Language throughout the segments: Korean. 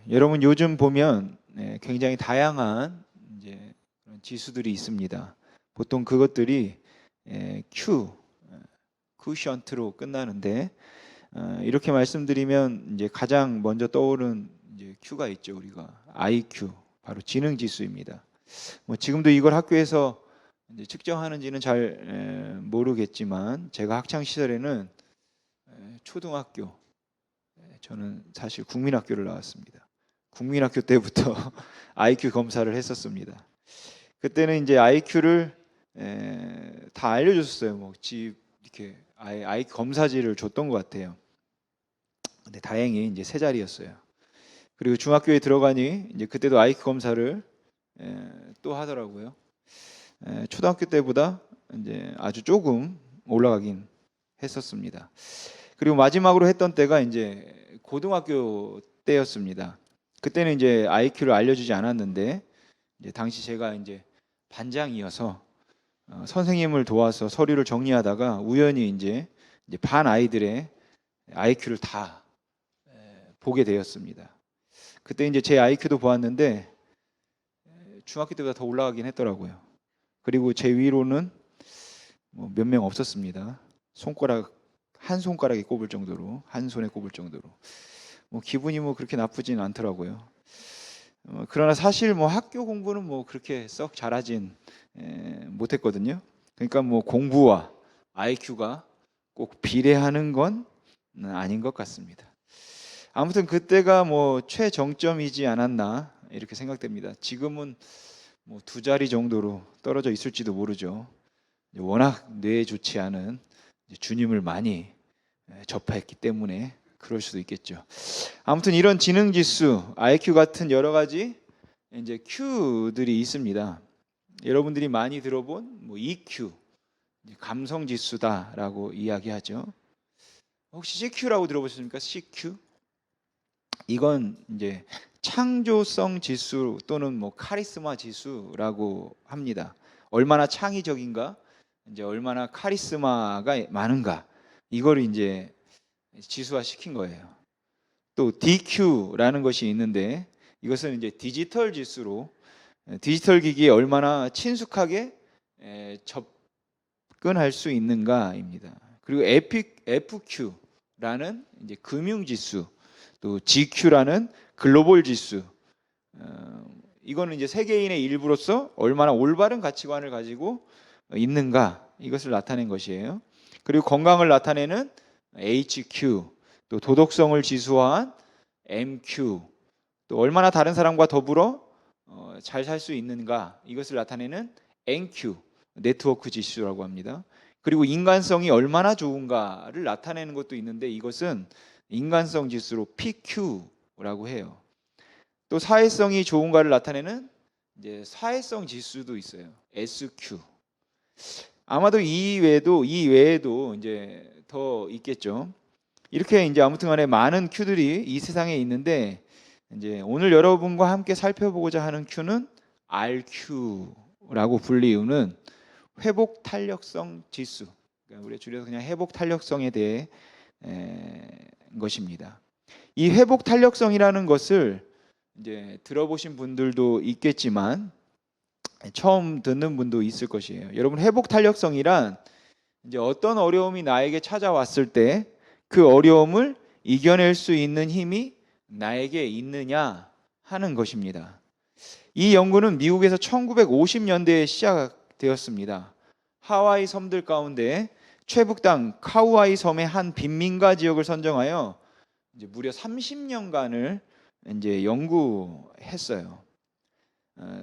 여러분 요즘 보면 굉장히 다양한 이제 그런 지수들이 있습니다. 보통 그것들이 Q, q 션트로 끝나는데 이렇게 말씀드리면 이제 가장 먼저 떠오른 이제 Q가 있죠. 우리가 IQ, 바로 지능 지수입니다. 뭐 지금도 이걸 학교에서 이제 측정하는지는 잘 모르겠지만 제가 학창 시절에는 초등학교, 저는 사실 국민학교를 나왔습니다. 국민학교 때부터 IQ 검사를 했었습니다. 그때는 이제 IQ를 다 알려줬어요. 뭐 집 이렇게 IQ 검사지를 줬던 것 같아요. 근데 다행히 이제 세 자리였어요. 그리고 중학교에 들어가니 이제 그때도 IQ 검사를 또 하더라고요. 초등학교 때보다 이제 아주 조금 올라가긴 했었습니다. 그리고 마지막으로 했던 때가 이제 고등학교 때였습니다. 그때는 이제 IQ를 알려주지 않았는데 이제 당시 제가 이제 반장이어서 선생님을 도와서 서류를 정리하다가 우연히 이제 반 아이들의 IQ를 다 보게 되었습니다. 그때 이제 제 IQ도 보았는데 중학교 때보다 더 올라가긴 했더라고요. 그리고 제 위로는 뭐 몇 명 없었습니다. 손가락 한 손가락에 꼽을 정도로, 한 손에 꼽을 정도로. 뭐 기분이 뭐 그렇게 나쁘진 않더라고요. 그러나 사실 뭐 학교 공부는 뭐 그렇게 썩 잘하진 못했거든요. 그러니까 뭐 공부와 IQ가 꼭 비례하는 건 아닌 것 같습니다. 아무튼 그때가 뭐 최정점이지 않았나 이렇게 생각됩니다. 지금은 뭐 두 자리 정도로 떨어져 있을지도 모르죠. 워낙 뇌에 좋지 않은 주님을 많이 접했기 때문에 그럴 수도 있겠죠. 아무튼 이런 지능 지수, IQ 같은 여러 가지 이제 Q들이 있습니다. 여러분들이 많이 들어본 뭐 EQ, 감성 지수다라고 이야기하죠. 혹시 CQ라고 들어보셨습니까? CQ? 이건 이제 창조성 지수 또는 뭐 카리스마 지수라고 합니다. 얼마나 창의적인가, 이제 얼마나 카리스마가 많은가, 이걸 이제 지수화 시킨 거예요. 또 DQ라는 것이 있는데 이것은 이제 디지털 지수로 디지털 기기에 얼마나 친숙하게 접근할 수 있는가입니다. 그리고 FQ라는 이제 금융 지수, 또 GQ라는 글로벌 지수. 이거는 이제 세계인의 일부로서 얼마나 올바른 가치관을 가지고 있는가, 이것을 나타낸 것이에요. 그리고 건강을 나타내는 HQ, 또 도덕성을 지수화한 MQ, 또 얼마나 다른 사람과 더불어 잘 살 수 있는가, 이것을 나타내는 NQ, 네트워크 지수라고 합니다. 그리고 인간성이 얼마나 좋은가를 나타내는 것도 있는데 이것은 인간성 지수로 PQ라고 해요. 또 사회성이 좋은가를 나타내는 이제 사회성 지수도 있어요. SQ. 아마도 이 외에도 이제 더 있겠죠. 이렇게 이제 아무튼간에 많은 Q들이 이 세상에 있는데 이제 오늘 여러분과 함께 살펴보고자 하는 Q는 RQ라고 불리우는 회복 탄력성 지수. 그러니까 우리 줄여서 그냥 회복 탄력성에 대해 것입니다. 이 회복 탄력성이라는 것을 이제 들어보신 분들도 있겠지만 처음 듣는 분도 있을 것이에요. 여러분, 회복 탄력성이란 이제 어떤 어려움이 나에게 찾아왔을 때 그 어려움을 이겨낼 수 있는 힘이 나에게 있느냐 하는 것입니다. 이 연구는 미국에서 1950년대에 시작되었습니다. 하와이 섬들 가운데 최북단 카우아이 섬의 한 빈민가 지역을 선정하여 이제 무려 30년간을 이제 연구했어요.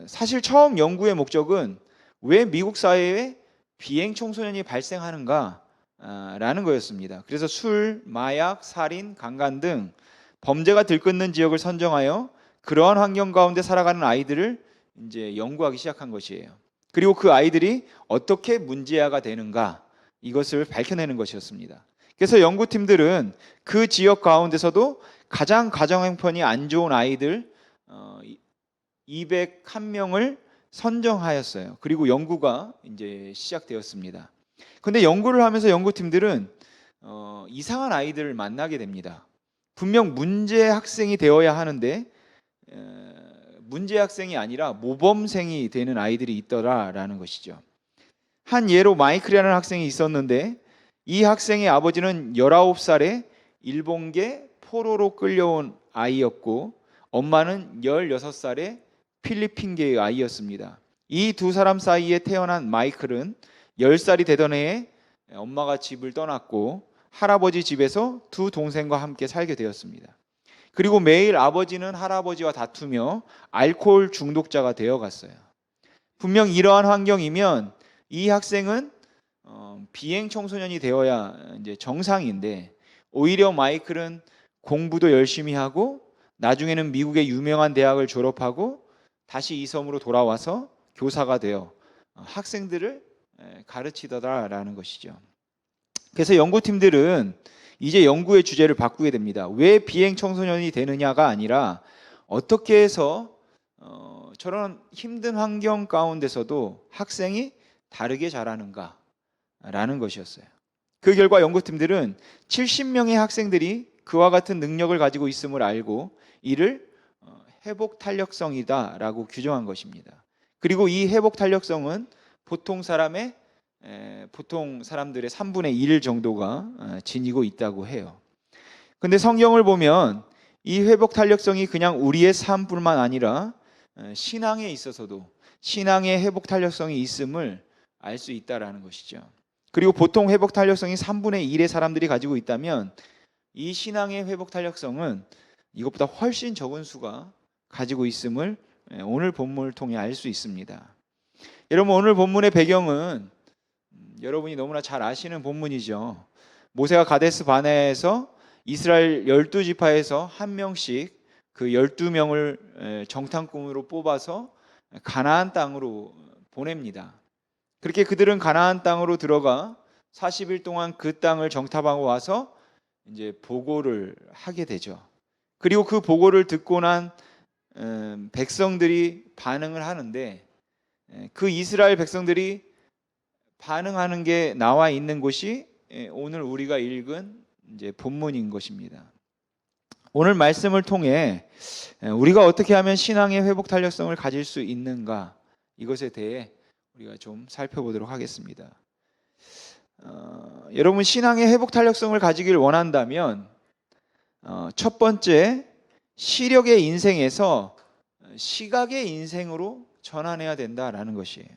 사실 처음 연구의 목적은 왜 미국 사회에 비행 청소년이 발생하는가 라는 거였습니다. 그래서 술, 마약, 살인, 강간 등 범죄가 들끓는 지역을 선정하여 그러한 환경 가운데 살아가는 아이들을 이제 연구하기 시작한 것이에요. 그리고 그 아이들이 어떻게 문제아가 되는가, 이것을 밝혀내는 것이었습니다. 그래서 연구팀들은 그 지역 가운데서도 가장 가정 형편이 안 좋은 아이들 201명을 선정하였어요. 그리고 연구가 이제 시작되었습니다. 근데 연구를 하면서 연구팀들은 이상한 아이들을 만나게 됩니다. 분명 문제 학생이 되어야 하는데 문제 학생이 아니라 모범생이 되는 아이들이 있더라라는 것이죠. 한 예로 마이클이라는 학생이 있었는데 이 학생의 아버지는 19살에 일본계 포로로 끌려온 아이였고 엄마는 16살에 필리핀계의 아이였습니다. 이 두 사람 사이에 태어난 마이클은 10살이 되던 해에 엄마가 집을 떠났고 할아버지 집에서 두 동생과 함께 살게 되었습니다. 그리고 매일 아버지는 할아버지와 다투며 알코올 중독자가 되어갔어요. 분명 이러한 환경이면 이 학생은 비행 청소년이 되어야 이제 정상인데 오히려 마이클은 공부도 열심히 하고 나중에는 미국의 유명한 대학을 졸업하고 다시 이 섬으로 돌아와서 교사가 되어 학생들을 가르치더라라는 것이죠. 그래서 연구팀들은 이제 연구의 주제를 바꾸게 됩니다. 왜 비행 청소년이 되느냐가 아니라 어떻게 해서 저런 힘든 환경 가운데서도 학생이 다르게 자라는가라는 것이었어요. 그 결과 연구팀들은 70명의 학생들이 그와 같은 능력을 가지고 있음을 알고 이를 회복 탄력성이다라고 규정한 것입니다. 그리고 이 회복 탄력성은 보통 사람들의 3분의 1 정도가 지니고 있다고 해요. 근데 성경을 보면 이 회복 탄력성이 그냥 우리의 삶뿐만 아니라 신앙에 있어서도 신앙의 회복 탄력성이 있음을 알 수 있다라는 것이죠. 그리고 보통 회복 탄력성이 3분의 1의 사람들이 가지고 있다면 이 신앙의 회복 탄력성은 이것보다 훨씬 적은 수가 가지고 있음을 오늘 본문을 통해 알 수 있습니다. 여러분, 오늘 본문의 배경은 여러분이 너무나 잘 아시는 본문이죠. 모세가 가데스 바네아에서 이스라엘 12지파에서 한 명씩 그 12명을 정탐꾼으로 뽑아서 가나안 땅으로 보냅니다. 그렇게 그들은 가나안 땅으로 들어가 40일 동안 그 땅을 정탐하고 와서 이제 보고를 하게 되죠. 그리고 그 보고를 듣고 난 백성들이 반응을 하는데 그 이스라엘 백성들이 반응하는 게 나와 있는 곳이 오늘 우리가 읽은 이제 본문인 것입니다. 오늘 말씀을 통해 우리가 어떻게 하면 신앙의 회복 탄력성을 가질 수 있는가 이것에 대해 우리가 좀 살펴보도록 하겠습니다. 여러분, 신앙의 회복 탄력성을 가지길 원한다면 첫 번째, 시력의 인생에서 시각의 인생으로 전환해야 된다라는 것이에요.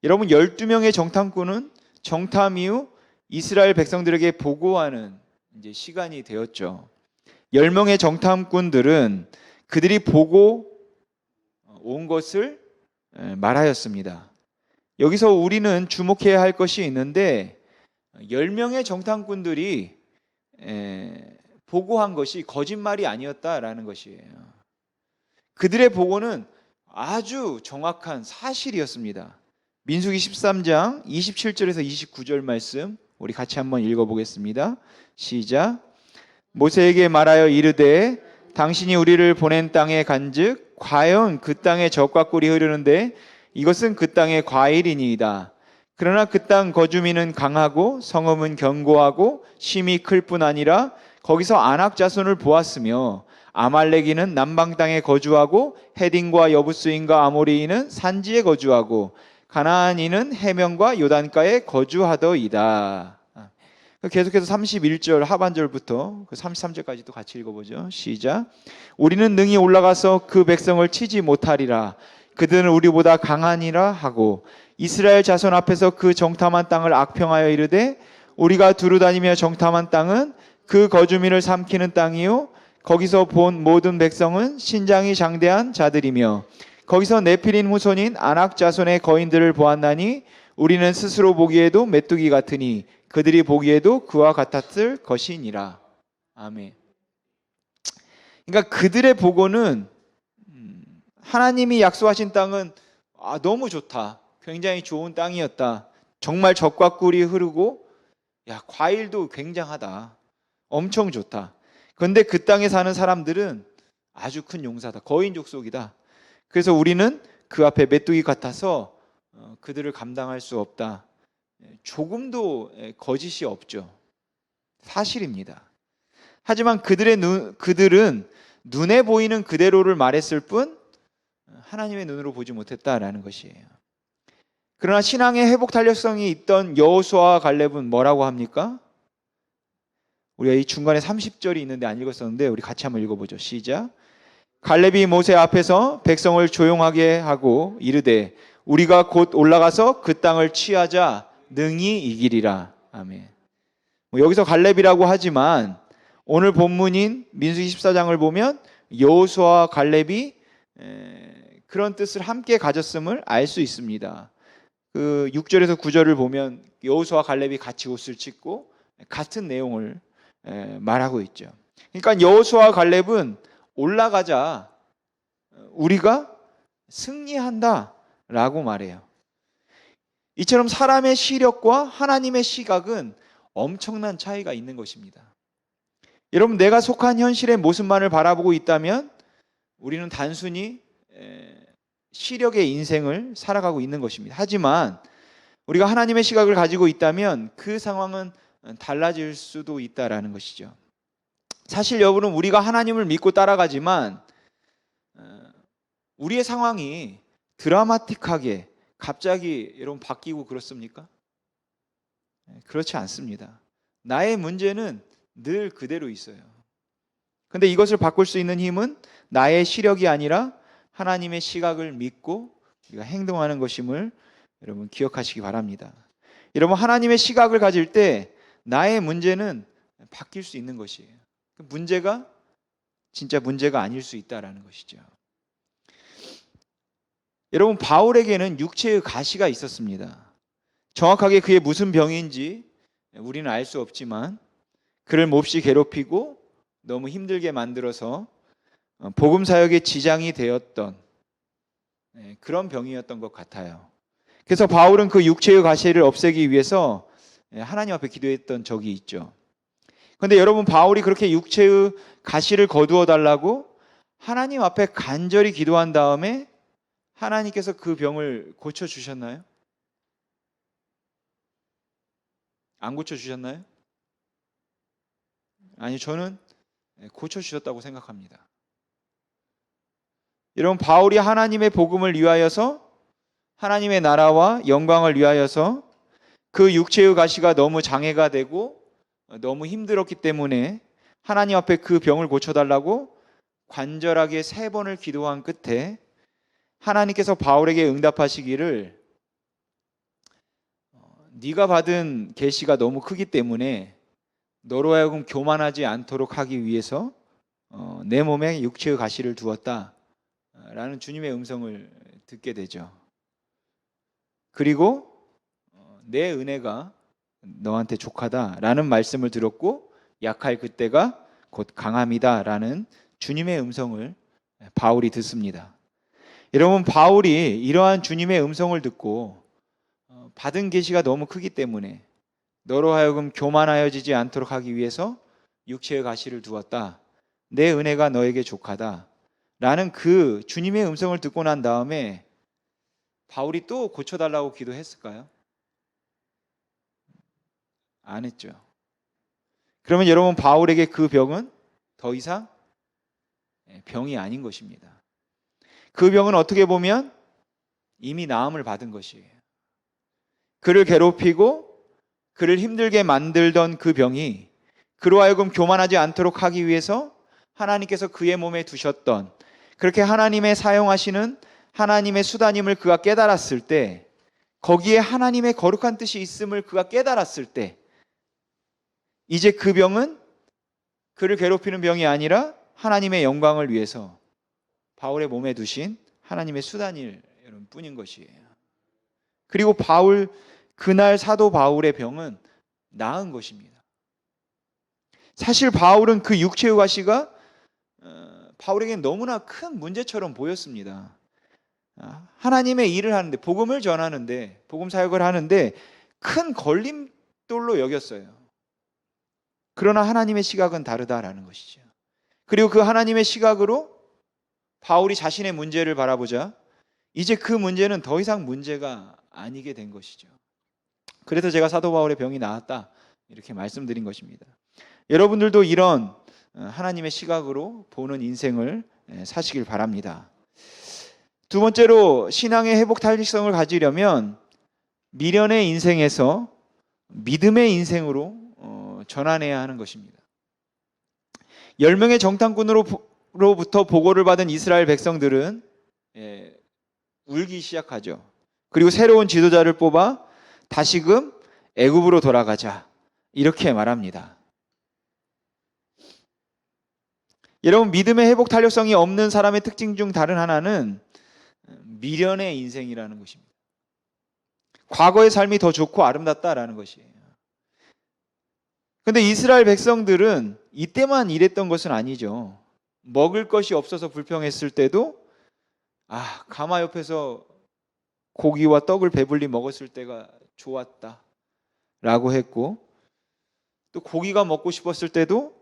여러분, 12명의 정탐꾼은 정탐 이후 이스라엘 백성들에게 보고하는 이제 시간이 되었죠. 10명의 정탐꾼들은 그들이 보고 온 것을 말하였습니다. 여기서 우리는 주목해야 할 것이 있는데 10명의 정탐꾼들이 보고한 것이 거짓말이 아니었다라는 것이에요. 그들의 보고는 아주 정확한 사실이었습니다. 민수기 13장 27절에서 29절 말씀 우리 같이 한번 읽어보겠습니다. 시작. 모세에게 말하여 이르되 당신이 우리를 보낸 땅에 간즉 과연 그 땅에 젖과 꿀이 흐르는데 이것은 그 땅의 과일이니이다. 그러나 그 땅 거주민은 강하고 성읍은 견고하고 심이 클 뿐 아니라 거기서 아낙 자손을 보았으며 아말렉인은 남방 땅에 거주하고 헤딘과 여부스인과 아모리인은 산지에 거주하고 가나안인은 해변과 요단가에 거주하더이다. 계속해서 31절 하반절부터 33절까지도 같이 읽어보죠. 시작. 우리는 능히 올라가서 그 백성을 치지 못하리라. 그들은 우리보다 강하니라 하고 이스라엘 자손 앞에서 그 정탐한 땅을 악평하여 이르되 우리가 두루다니며 정탐한 땅은 그 거주민을 삼키는 땅이요 거기서 본 모든 백성은 신장이 장대한 자들이며 거기서 네필린 후손인 아낙 자손의 거인들을 보았나니 우리는 스스로 보기에도 메뚜기 같으니 그들이 보기에도 그와 같았을 것이니라. 아멘. 그러니까 그들의 보고는 하나님이 약속하신 땅은 너무 좋다. 굉장히 좋은 땅이었다. 정말 젖과 꿀이 흐르고 과일도 굉장하다. 엄청 좋다. 그런데 그 땅에 사는 사람들은 아주 큰 용사다. 거인 족속이다. 그래서 우리는 그 앞에 메뚜기 같아서 그들을 감당할 수 없다. 조금도 거짓이 없죠. 사실입니다. 하지만 그들은 눈에 보이는 그대로를 말했을 뿐 하나님의 눈으로 보지 못했다라는 것이에요. 그러나 신앙의 회복 탄력성이 있던 여호수아와 갈렙은 뭐라고 합니까? 우리가 이 중간에 30절이 있는데 안 읽었었는데 우리 같이 한번 읽어보죠. 시작. 갈렙이 모세 앞에서 백성을 조용하게 하고 이르되 우리가 곧 올라가서 그 땅을 취하자 능히 이기리라. 아멘. 여기서 갈렙이라고 하지만 오늘 본문인 민수기 14장을 보면 여호수아와 갈렙이 그런 뜻을 함께 가졌음을 알 수 있습니다. 그 6절에서 9절을 보면 여호수아와 갈렙이 같이 옷을 찢고 같은 내용을 말하고 있죠. 그러니까 여호수아와 갈렙은 올라가자 우리가 승리한다라고 말해요. 이처럼 사람의 시력과 하나님의 시각은 엄청난 차이가 있는 것입니다. 여러분, 내가 속한 현실의 모습만을 바라보고 있다면 우리는 단순히 시력의 인생을 살아가고 있는 것입니다. 하지만 우리가 하나님의 시각을 가지고 있다면 그 상황은 달라질 수도 있다라는 것이죠. 사실 여러분은 우리가 하나님을 믿고 따라가지만 우리의 상황이 드라마틱하게 갑자기 여러분 바뀌고 그렇습니까? 그렇지 않습니다. 나의 문제는 늘 그대로 있어요. 근데 이것을 바꿀 수 있는 힘은 나의 시력이 아니라 하나님의 시각을 믿고 우리가 행동하는 것임을 여러분 기억하시기 바랍니다. 여러분, 하나님의 시각을 가질 때 나의 문제는 바뀔 수 있는 것이에요. 문제가 진짜 문제가 아닐 수 있다라는 것이죠. 여러분, 바울에게는 육체의 가시가 있었습니다. 정확하게 그게 무슨 병인지 우리는 알 수 없지만 그를 몹시 괴롭히고 너무 힘들게 만들어서 복음 사역에 지장이 되었던 그런 병이었던 것 같아요. 그래서 바울은 그 육체의 가시를 없애기 위해서 하나님 앞에 기도했던 적이 있죠. 그런데 여러분, 바울이 그렇게 육체의 가시를 거두어 달라고 하나님 앞에 간절히 기도한 다음에 하나님께서 그 병을 고쳐주셨나요? 안 고쳐주셨나요? 아니, 저는 고쳐주셨다고 생각합니다. 여러분, 바울이 하나님의 복음을 위하여서 하나님의 나라와 영광을 위하여서 그 육체의 가시가 너무 장애가 되고 너무 힘들었기 때문에 하나님 앞에 그 병을 고쳐달라고 간절하게 3번을 기도한 끝에 하나님께서 바울에게 응답하시기를 네가 받은 계시가 너무 크기 때문에 너로 하여금 교만하지 않도록 하기 위해서 내 몸에 육체의 가시를 두었다 라는 주님의 음성을 듣게 되죠. 그리고 내 은혜가 너한테 족하다 라는 말씀을 들었고 약할 그때가 곧 강함이다 라는 주님의 음성을 바울이 듣습니다. 여러분, 바울이 이러한 주님의 음성을 듣고 받은 계시가 너무 크기 때문에 너로 하여금 교만하여지지 않도록 하기 위해서 육체의 가시를 두었다. 내 은혜가 너에게 족하다 라는 그 주님의 음성을 듣고 난 다음에 바울이 또 고쳐달라고 기도했을까요? 안 했죠. 그러면 여러분, 바울에게 그 병은 더 이상 병이 아닌 것입니다. 그 병은 어떻게 보면 이미 나음을 받은 것이에요. 그를 괴롭히고 그를 힘들게 만들던 그 병이 그로 하여금 교만하지 않도록 하기 위해서 하나님께서 그의 몸에 두셨던, 그렇게 하나님의 사용하시는 하나님의 수단임을 그가 깨달았을 때, 거기에 하나님의 거룩한 뜻이 있음을 그가 깨달았을 때, 이제 그 병은 그를 괴롭히는 병이 아니라 하나님의 영광을 위해서 바울의 몸에 두신 하나님의 수단일 뿐인 것이에요. 그리고 그날 사도 바울의 병은 나은 것입니다. 사실 바울은 그 육체의 가시가 바울에게는 너무나 큰 문제처럼 보였습니다. 하나님의 일을 하는데, 복음을 전하는데, 복음 사역을 하는데 큰 걸림돌로 여겼어요. 그러나 하나님의 시각은 다르다라는 것이죠. 그리고 그 하나님의 시각으로 바울이 자신의 문제를 바라보자 이제 그 문제는 더 이상 문제가 아니게 된 것이죠. 그래서 제가 사도 바울의 병이 나았다 이렇게 말씀드린 것입니다. 여러분들도 이런 하나님의 시각으로 보는 인생을 사시길 바랍니다. 두 번째로 신앙의 회복 탄력성을 가지려면 미련의 인생에서 믿음의 인생으로 전환해야 하는 것입니다. 10명의 정탐꾼으로부터 보고를 받은 이스라엘 백성들은 울기 시작하죠. 그리고 새로운 지도자를 뽑아 다시금 애굽으로 돌아가자 이렇게 말합니다. 여러분, 믿음의 회복 탄력성이 없는 사람의 특징 중 다른 하나는 미련의 인생이라는 것입니다. 과거의 삶이 더 좋고 아름답다라는 것이에요. 그런데 이스라엘 백성들은 이때만 이랬던 것은 아니죠. 먹을 것이 없어서 불평했을 때도 가마 옆에서 고기와 떡을 배불리 먹었을 때가 좋았다 라고 했고, 또 고기가 먹고 싶었을 때도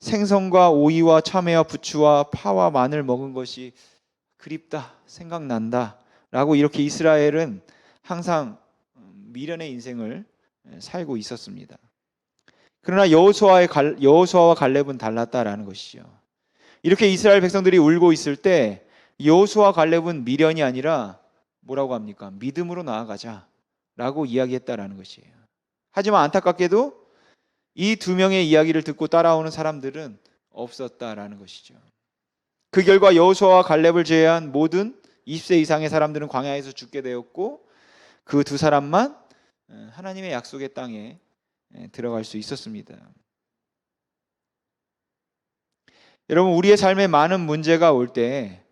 생선과 오이와 참외와 부추와 파와 마늘 먹은 것이 그립다, 생각난다 라고 이렇게 이스라엘은 항상 미련의 인생을 살고 있었습니다. 그러나 여호수아와 갈렙은 달랐다라는 것이죠. 이렇게 이스라엘 백성들이 울고 있을 때 여호수아와 갈렙은 미련이 아니라 뭐라고 합니까? 믿음으로 나아가자라고 이야기했다라는 것이에요. 하지만 안타깝게도 이 두 명의 이야기를 듣고 따라오는 사람들은 없었다라는 것이죠. 그 결과 여호수아와 갈렙을 제외한 모든 20세 이상의 사람들은 광야에서 죽게 되었고, 그 두 사람만 하나님의 약속의 땅에 들어갈 수 있었습니다. 여러분, 우리의 삶에 많은 문제가 올 때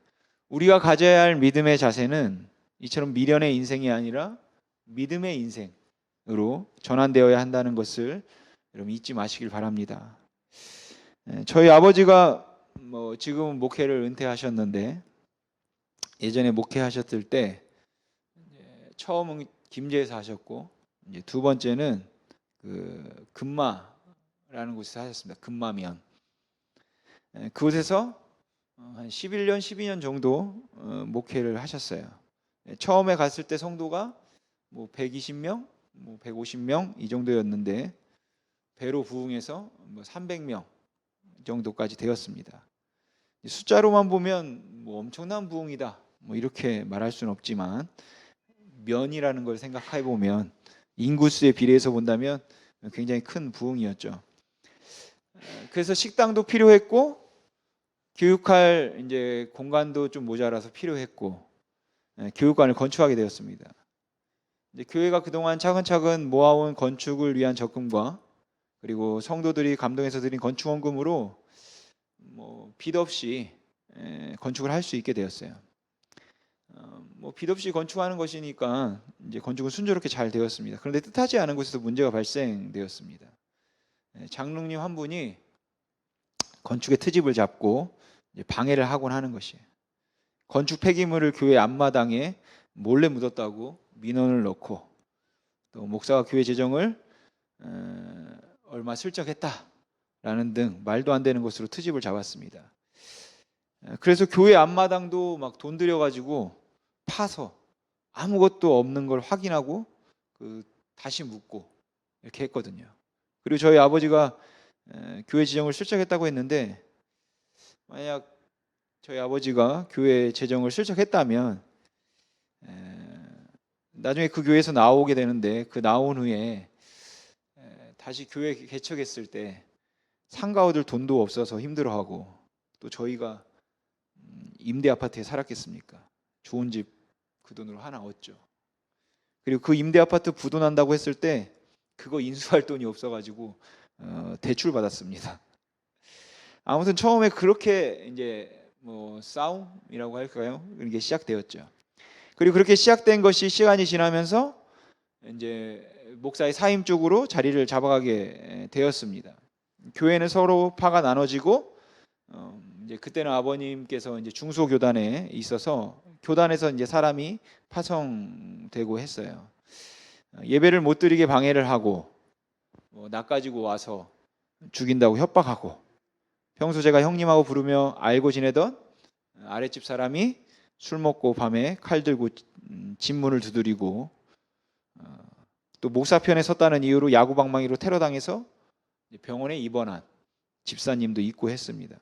우리가 가져야 할 믿음의 자세는 이처럼 미련의 인생이 아니라 믿음의 인생으로 전환되어야 한다는 것을 여러분 잊지 마시길 바랍니다. 저희 아버지가 지금은 목회를 은퇴하셨는데 예전에 목회하셨을 때 처음은 김제에서 하셨고, 이제 두 번째는 그 금마라는 곳에서 하셨습니다. 금마면. 그곳에서 한 11년, 12년 정도 목회를 하셨어요. 처음에 갔을 때 성도가 120명, 150명 이 정도였는데 배로 부흥해서 300명 정도까지 되었습니다. 숫자로만 보면 엄청난 부흥이다 이렇게 말할 수는 없지만, 면이라는 걸 생각해 보면 인구수에 비례해서 본다면 굉장히 큰 부흥이었죠. 그래서 식당도 필요했고 교육할 이제 공간도 좀 모자라서 필요했고 교육관을 건축하게 되었습니다. 이제 교회가 그동안 차근차근 모아온 건축을 위한 적금과 그리고 성도들이 감동해서 드린 건축원금으로 빚 없이 건축을 할 수 있게 되었어요. 빚 없이 건축하는 것이니까 이제 건축은 순조롭게 잘 되었습니다. 그런데 뜻하지 않은 곳에서 문제가 발생되었습니다. 장로님 한 분이 건축의 트집을 잡고 이제 방해를 하곤 하는 것이에요. 건축 폐기물을 교회 앞마당에 몰래 묻었다고 민원을 넣고, 또 목사가 교회 재정을 얼마 슬쩍했다라는 등 말도 안 되는 것으로 트집을 잡았습니다. 그래서 교회 앞마당도 막 돈 들여가지고 파서 아무것도 없는 걸 확인하고 다시 묻고 이렇게 했거든요. 그리고 저희 아버지가 교회 재정을 슬쩍했다고 했는데, 만약 저희 아버지가 교회 재정을 슬쩍했다면 나중에 그 교회에서 나오게 되는데, 그 나온 후에 다시 교회 개척했을 때 상가 얻을 돈도 없어서 힘들어하고, 또 저희가 임대 아파트에 살았겠습니까? 좋은 집 그 돈으로 하나 얻죠. 그리고 그 임대 아파트 부도난다고 했을 때 그거 인수할 돈이 없어가지고 대출 받았습니다. 아무튼 처음에 그렇게 이제 싸움이라고 할까요? 이게 시작되었죠. 그리고 그렇게 시작된 것이 시간이 지나면서 이제 목사의 사임 쪽으로 자리를 잡아가게 되었습니다. 교회는 서로 파가 나눠지고, 이제 그때는 아버님께서 이제 중소교단에 있어서 교단에서 이제 사람이 파송되고 했어요. 예배를 못 드리게 방해를 하고, 나 가지고 와서 죽인다고 협박하고, 평소 제가 형님하고 부르며 알고 지내던 아랫집 사람이 술 먹고 밤에 칼 들고 집문을 두드리고, 또 목사 편에 섰다는 이유로 야구방망이로 테러당해서 병원에 입원한 집사님도 있고 했습니다.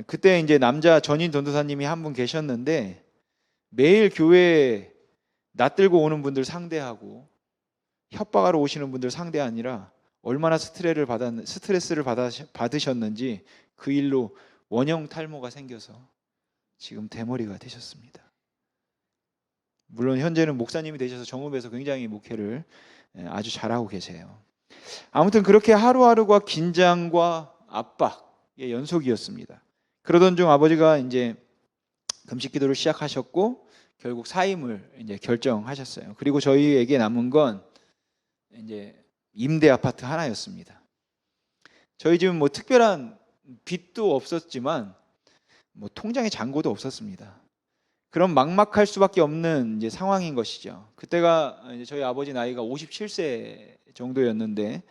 그때 이제 남자 전임 전도사님이 한 분 계셨는데 매일 교회에 낯들고 오는 분들 상대하고 협박하러 오시는 분들 상대 아니라 얼마나 스트레스를 받으셨는지 그 일로 원형 탈모가 생겨서 지금 대머리가 되셨습니다. 물론 현재는 목사님이 되셔서 정읍에서 굉장히 목회를 아주 잘하고 계세요. 아무튼 그렇게 하루하루가 긴장과 압박의 연속이었습니다. 그러던 중 아버지가 이제 금식 기도를 시작하셨고 결국 사임을 이제 결정하셨어요. 그리고 저희에게 남은 건 이제 임대 아파트 하나였습니다. 저희 집은 뭐 특별한 빚도 없었지만 뭐 통장에 잔고도 없었습니다. 그럼 막막할 수밖에 없는 이제 상황인 것이죠. 그때가 이제 저희 아버지 나이가 57세 정도였는데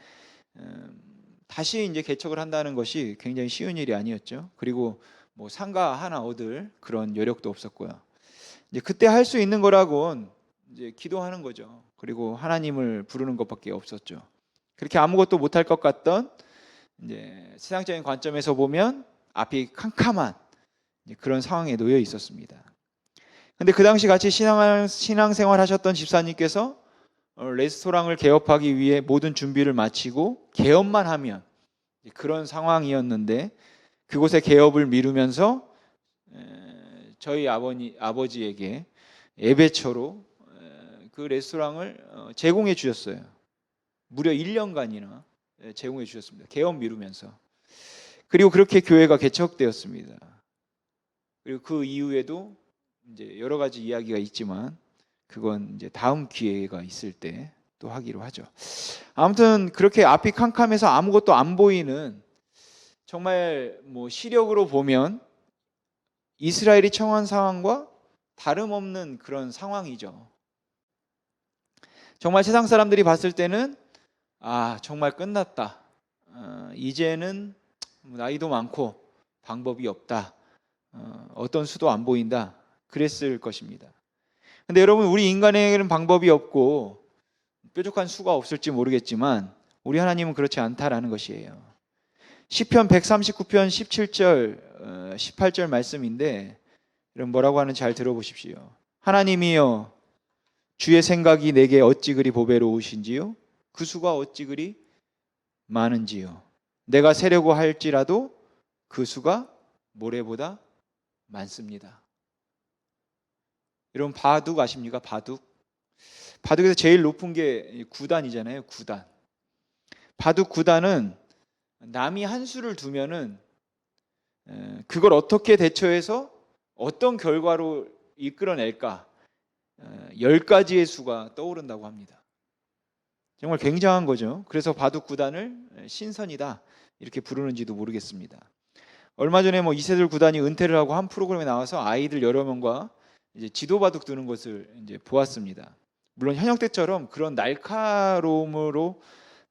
다시 이제 개척을 한다는 것이 굉장히 쉬운 일이 아니었죠. 그리고 뭐 상가 하나 얻을 그런 여력도 없었고요. 이제 그때 할 수 있는 거라곤 이제 기도하는 거죠. 그리고 하나님을 부르는 것밖에 없었죠. 그렇게 아무것도 못할 것 같던 이제 세상적인 관점에서 보면 앞이 캄캄한 그런 상황에 놓여 있었습니다. 근데 그 당시 같이 신앙생활 하셨던 집사님께서 레스토랑을 개업하기 위해 모든 준비를 마치고 개업만 하면 그런 상황이었는데 그곳에 개업을 미루면서 저희 아버지에게 예배처로 그 레스토랑을 제공해 주셨어요. 무려 1년간이나 제공해 주셨습니다. 개업 미루면서. 그리고 그렇게 교회가 개척되었습니다. 그리고 그 이후에도 이제 여러 가지 이야기가 있지만 그건 이제 다음 기회가 있을 때 또 하기로 하죠. 아무튼 그렇게 앞이 캄캄해서 아무것도 안 보이는 정말 뭐 시력으로 보면 이스라엘이 처한 상황과 다름없는 그런 상황이죠. 정말 세상 사람들이 봤을 때는 정말 끝났다. 이제는 나이도 많고 방법이 없다. 어떤 수도 안 보인다. 그랬을 것입니다. 근데 여러분, 우리 인간에게는 방법이 없고 뾰족한 수가 없을지 모르겠지만 우리 하나님은 그렇지 않다라는 것이에요. 시편 139편 17절 18절 말씀인데 여러분 뭐라고 하는지 잘 들어보십시오. 하나님이여 주의 생각이 내게 어찌 그리 보배로우신지요? 그 수가 어찌 그리 많은지요? 내가 세려고 할지라도 그 수가 모래보다 많습니다. 여러분 바둑 아십니까? 바둑에서 제일 높은 게 9단이잖아요. 9단. 바둑 9단은 남이 한 수를 두면은 그걸 어떻게 대처해서 어떤 결과로 이끌어낼까 10가지의 수가 떠오른다고 합니다. 정말 굉장한 거죠. 그래서 바둑 9단을 신선이다 이렇게 부르는지도 모르겠습니다. 얼마 전에 뭐 이세돌 9단이 은퇴를 하고 한 프로그램에 나와서 아이들 여러 명과 이제 지도 바둑 두는 것을 이제 보았습니다. 물론 현역 때처럼 그런 날카로움으로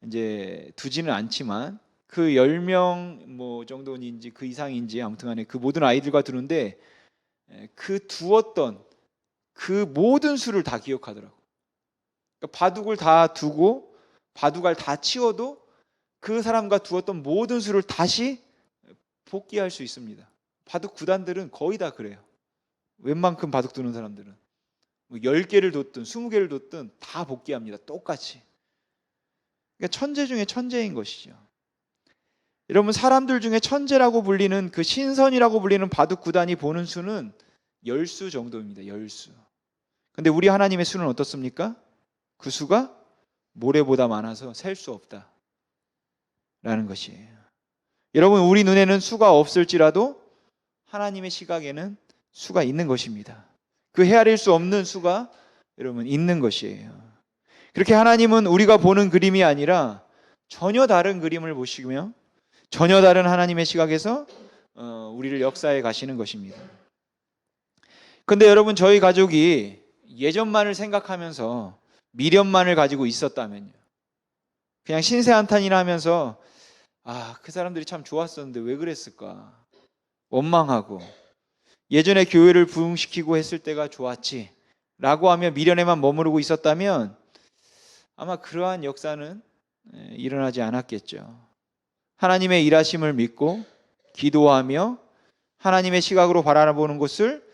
이제 두지는 않지만 그 10명 뭐 정도인지 그 이상인지 아무튼간에 그 모든 아이들과 두는데 그 두었던 그 모든 수를 다 기억하더라고. 그러니까 바둑을 다 두고 바둑알 다 치워도 그 사람과 두었던 모든 수를 다시 복귀할 수 있습니다. 바둑 구단들은 거의 다 그래요. 웬만큼 바둑 두는 사람들은 10개를 뒀든 20개를 뒀든 다 복귀합니다. 똑같이. 그러니까 천재 중에 천재인 것이죠. 여러분 사람들 중에 천재라고 불리는 그 신선이라고 불리는 바둑 구단이 보는 수는 10수 정도입니다. 10수. 근데 우리 하나님의 수는 어떻습니까? 그 수가 모래보다 많아서 셀 수 없다 라는 것이에요. 여러분 우리 눈에는 수가 없을지라도 하나님의 시각에는 수가 있는 것입니다. 그 헤아릴 수 없는 수가 여러분 있는 것이에요. 그렇게 하나님은 우리가 보는 그림이 아니라 전혀 다른 그림을 보시며 전혀 다른 하나님의 시각에서 우리를 역사해 가시는 것입니다. 근데 여러분 저희 가족이 예전만을 생각하면서 미련만을 가지고 있었다면요. 그냥 신세한탄이나 하면서 그 사람들이 참 좋았었는데 왜 그랬을까? 원망하고 예전에 교회를 부흥시키고 했을 때가 좋았지 라고 하며 미련에만 머무르고 있었다면 아마 그러한 역사는 일어나지 않았겠죠. 하나님의 일하심을 믿고 기도하며 하나님의 시각으로 바라보는 것을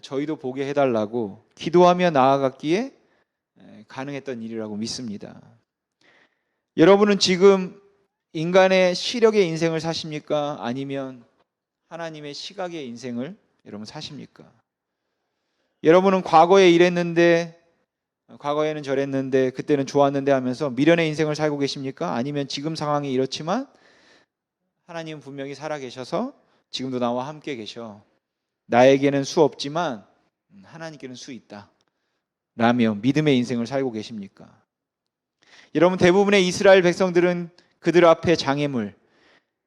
저희도 보게 해달라고 기도하며 나아갔기에 가능했던 일이라고 믿습니다. 여러분은 지금 인간의 시력의 인생을 사십니까? 아니면 하나님의 시각의 인생을 여러분 사십니까? 여러분은 과거에 이랬는데, 과거에는 저랬는데, 그때는 좋았는데 하면서 미련의 인생을 살고 계십니까? 아니면 지금 상황이 이렇지만 하나님은 분명히 살아계셔서 지금도 나와 함께 계셔. 나에게는 수 없지만 하나님께는 수 있다 라며 믿음의 인생을 살고 계십니까? 여러분, 대부분의 이스라엘 백성들은 그들 앞에 장애물,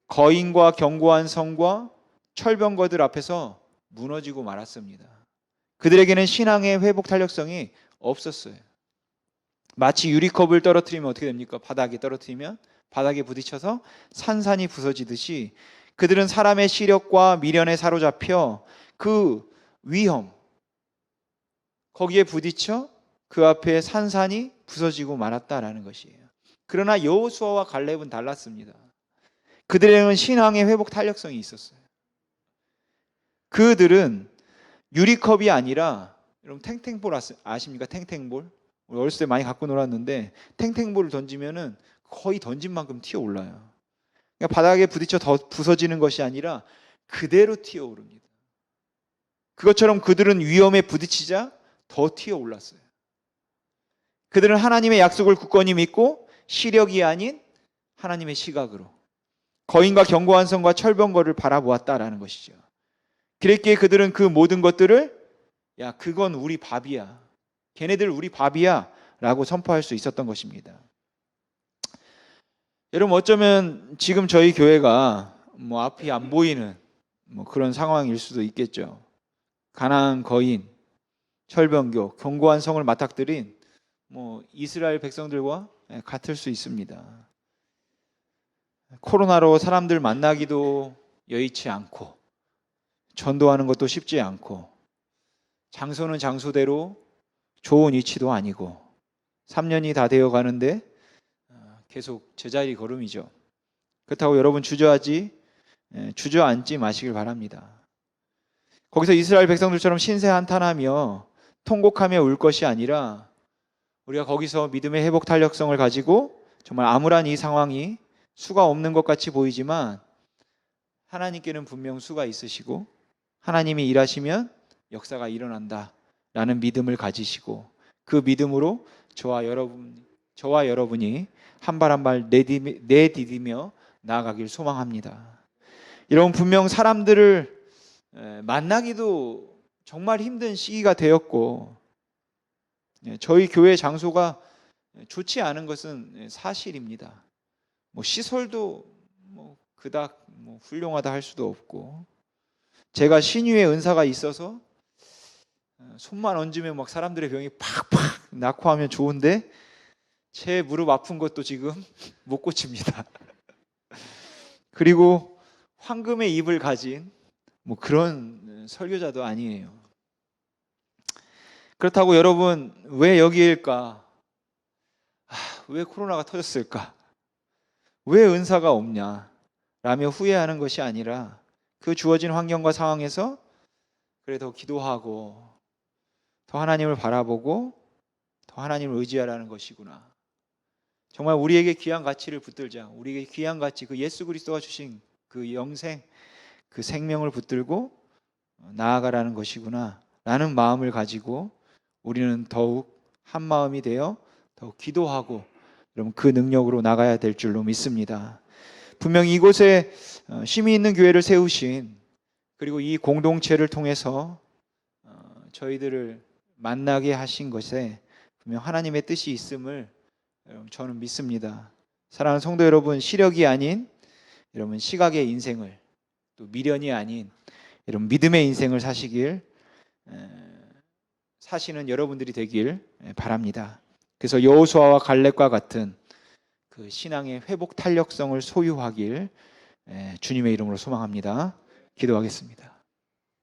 거인과 견고한 성과 철병거들 앞에서 무너지고 말았습니다. 그들에게는 신앙의 회복 탄력성이 없었어요. 마치 유리컵을 떨어뜨리면 어떻게 됩니까? 바닥에 떨어뜨리면 바닥에 부딪혀서 산산이 부서지듯이 그들은 사람의 시력과 미련에 사로잡혀 그 위험, 거기에 부딪혀 그 앞에 산산이 부서지고 말았다라는 것이에요. 그러나 여호수아와 갈렙은 달랐습니다. 그들에게는 신앙의 회복 탄력성이 있었어요. 그들은 유리컵이 아니라, 여러분 탱탱볼 아십니까? 탱탱볼. 우리 어렸을 때 많이 갖고 놀았는데 탱탱볼을 던지면은 거의 던진 만큼 튀어 올라요. 그러니까 바닥에 부딪혀 더 부서지는 것이 아니라 그대로 튀어 오릅니다. 그것처럼 그들은 위험에 부딪히자 더 튀어 올랐어요. 그들은 하나님의 약속을 굳건히 믿고 시력이 아닌 하나님의 시각으로 거인과 견고한 성과 철병거를 바라보았다라는 것이죠. 그랬기에 그들은 그 모든 것들을 야, 그건 우리 밥이야, 걔네들 우리 밥이야 라고 선포할 수 있었던 것입니다. 여러분, 어쩌면 지금 저희 교회가 앞이 안 보이는 그런 상황일 수도 있겠죠. 가나안 거인, 철병교, 견고한 성을 맞닥뜨린 이스라엘 백성들과 같을 수 있습니다. 코로나로 사람들 만나기도 여의치 않고 전도하는 것도 쉽지 않고 장소는 장소대로 좋은 위치도 아니고 3년이 다 되어 가는데 계속 제자리 걸음이죠. 그렇다고 여러분 주저앉지 마시길 바랍니다. 거기서 이스라엘 백성들처럼 신세 한탄하며 통곡하며 울 것이 아니라 우리가 거기서 믿음의 회복 탄력성을 가지고 정말 암울한 이 상황이 수가 없는 것 같이 보이지만 하나님께는 분명 수가 있으시고 하나님이 일하시면 역사가 일어난다라는 믿음을 가지시고 그 믿음으로 저와 여러분이 한 발 한 발 내디디며 나아가길 소망합니다. 여러분, 분명 사람들을 만나기도 정말 힘든 시기가 되었고 저희 교회 장소가 좋지 않은 것은 사실입니다. 시설도 그닥 훌륭하다 할 수도 없고 제가 신유의 은사가 있어서 손만 얹으면 막 사람들의 병이 팍팍 낫고 하면 좋은데 제 무릎 아픈 것도 지금 못 고칩니다. 그리고 황금의 입을 가진 그런 설교자도 아니에요. 그렇다고 여러분, 왜 여기일까? 왜 코로나가 터졌을까? 왜 은사가 없냐? 라며 후회하는 것이 아니라 그 주어진 환경과 상황에서 그래 더 기도하고 더 하나님을 바라보고 더 하나님을 의지하라는 것이구나. 정말 우리에게 귀한 가치를 붙들자. 우리에게 귀한 가치, 그 예수 그리스도가 주신 그 영생, 그 생명을 붙들고 나아가라는 것이구나 라는 마음을 가지고 우리는 더욱 한 마음이 되어 더욱 기도하고 여러분 그 능력으로 나가야 될 줄로 믿습니다. 분명히 이곳에 힘이 있는 교회를 세우신, 그리고 이 공동체를 통해서 저희들을 만나게 하신 것에 분명 하나님의 뜻이 있음을 저는 믿습니다. 사랑하는 성도 여러분, 시력이 아닌 여러분 시각의 인생을, 또 미련이 아닌 여러분 믿음의 인생을 사시는 여러분들이 되길 바랍니다. 그래서 여호수아와 갈렙과 같은 그 신앙의 회복 탄력성을 소유하길 주님의 이름으로 소망합니다. 기도하겠습니다.